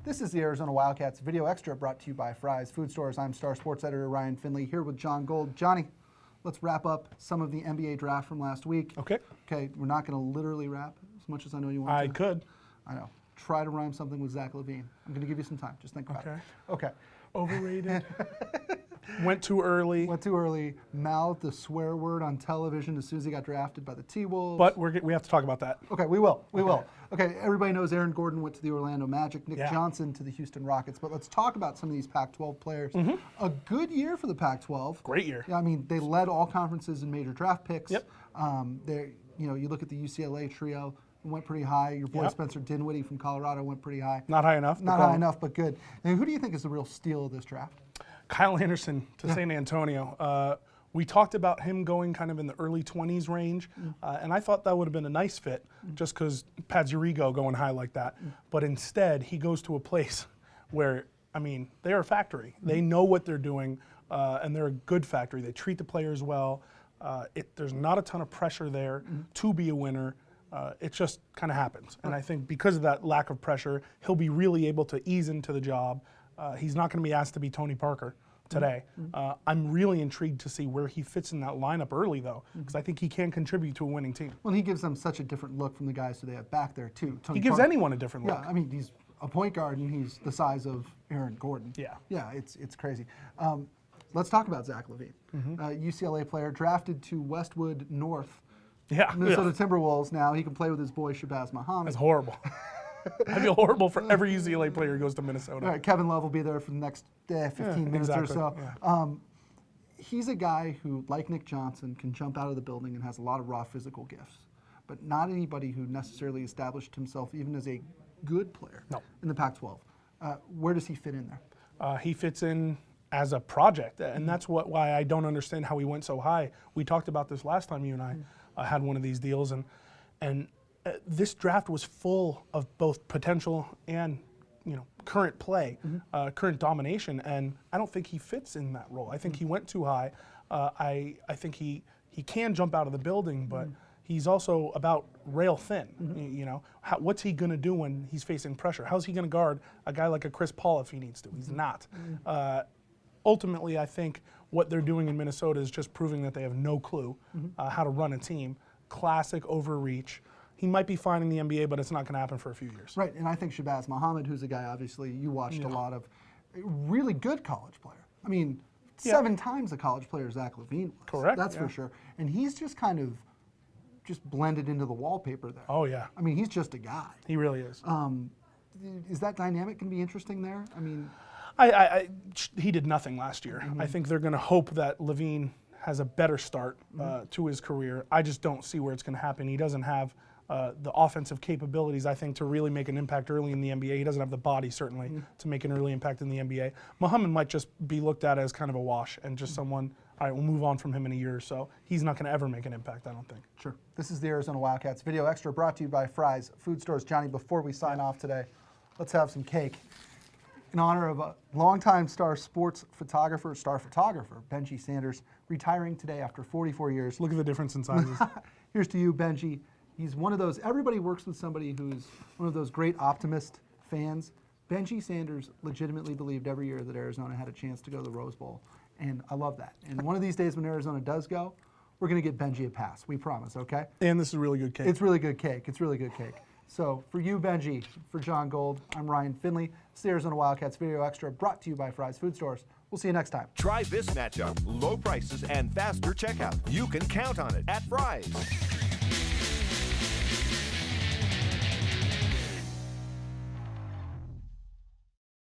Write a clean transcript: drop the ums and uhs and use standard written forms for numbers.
This is the Arizona Wildcats Video Extra brought to you by Fry's Food Stores. I'm Star Sports Editor Ryan Finley here with John Gold. Johnny, let's wrap up some of the NBA draft from last week. Okay. Okay, we're not going to literally wrap as much as I know you want to. I could. I know. Try to rhyme something with Zach LaVine. I'm going to give you some time. Just think about it. Okay. Overrated. Went too early. Went too early. Mouthed the swear word on television as soon as he got drafted by the T-Wolves. But we have to talk about that. Okay, we will. We will. Okay, everybody knows Aaron Gordon went to the Orlando Magic, Nick Yeah. Johnson to the Houston Rockets. But let's talk about some of these Pac-12 players. A good year for the Pac-12. Great year. Yeah, I mean, they led all conferences in major draft picks. Yep. You look at the UCLA trio, it went pretty high. Your boy Yep. Spencer Dinwiddie from Colorado went pretty high. Not high enough. Not high enough, but good. And who do you think is the real steal of this draft? Kyle Anderson to San Antonio. We talked about him going kind of in the early 20s range, and I thought that would have been a nice fit just because pads your ego going high like that. But instead, he goes to a place where, I mean, they're a factory. They know what they're doing, and they're a good factory. They treat the players well. There's not a ton of pressure there to be a winner. It just kind of happens. And I think because of that lack of pressure, he'll be really able to ease into the job. He's not going to be asked to be Tony Parker today. I'm really intrigued to see where he fits in that lineup early, though, because I think he can contribute to a winning team. Well, he gives them such a different look from the guys who they have back there, too. Tony He gives Parker. anyone a different look. Yeah, I mean, he's a point guard, and he's the size of Aaron Gordon. Yeah. Yeah, it's crazy. Let's talk about Zach LaVine, UCLA player, drafted to Westwood North, Yeah. Minnesota Timberwolves. Now he can play with his boy Shabazz Muhammad. That's horrible. I feel horrible for every UCLA player who goes to Minnesota. All right, Kevin Love will be there for the next 15 minutes exactly, or so. yeah. He's a guy who, like Nick Johnson, can jump out of the building and has a lot of raw physical gifts, but not anybody who necessarily established himself even as a good player in the Pac-12. Where does he fit in there? He fits in as a project, and that's why I don't understand how he went so high. We talked about this last time you and I had one of these deals, and this draft was full of both potential and current play, current domination, and I don't think he fits in that role. I think he went too high. I think he can jump out of the building, but he's also about rail thin. What's he going to do when he's facing pressure? How's he going to guard a guy like a Chris Paul if he needs to? He's not. Ultimately, I think what they're doing in Minnesota is just proving that they have no clue how to run a team. Classic overreach. He might be fine in the NBA, but it's not going to happen for a few years. Right, and I think Shabazz Muhammad, who's a guy obviously you watched a lot of, a really good college player. I mean, 7 times the college player Zach LaVine was. Correct. That's for sure. And he's just kind of blended into the wallpaper there. Oh, yeah. I mean, he's just a guy. He really is. Is that dynamic going to be interesting there? I mean, he did nothing last year. I think they're going to hope that LaVine has a better start to his career. I just don't see where it's going to happen. He doesn't have the offensive capabilities, I think, to really make an impact early in the NBA. He doesn't have the body, certainly, to make an early impact in the NBA. Muhammad might just be looked at as kind of a wash and just someone, all right, we'll move on from him in a year or so. He's not going to ever make an impact, I don't think. Sure. This is the Arizona Wildcats Video Extra brought to you by Fry's Food Stores. Johnny, before we sign off today, let's have some cake. In honor of a longtime star photographer, Benji Sanders, retiring today after 44 years. Look at the difference in sizes. Here's to you, Benji. He's one of those, everybody works with somebody who's one of those great optimist fans. Benji Sanders legitimately believed every year that Arizona had a chance to go to the Rose Bowl, and I love that. And one of these days when Arizona does go, we're going to get Benji a pass. We promise, okay? And this is really good cake. It's really good cake. It's really good cake. So for you, Benji, for John Gold, I'm Ryan Finley. It's the Arizona Wildcats Video Extra brought to you by Fry's Food Stores. We'll see you next time. Try this matchup. Low prices and faster checkout. You can count on it at Fry's.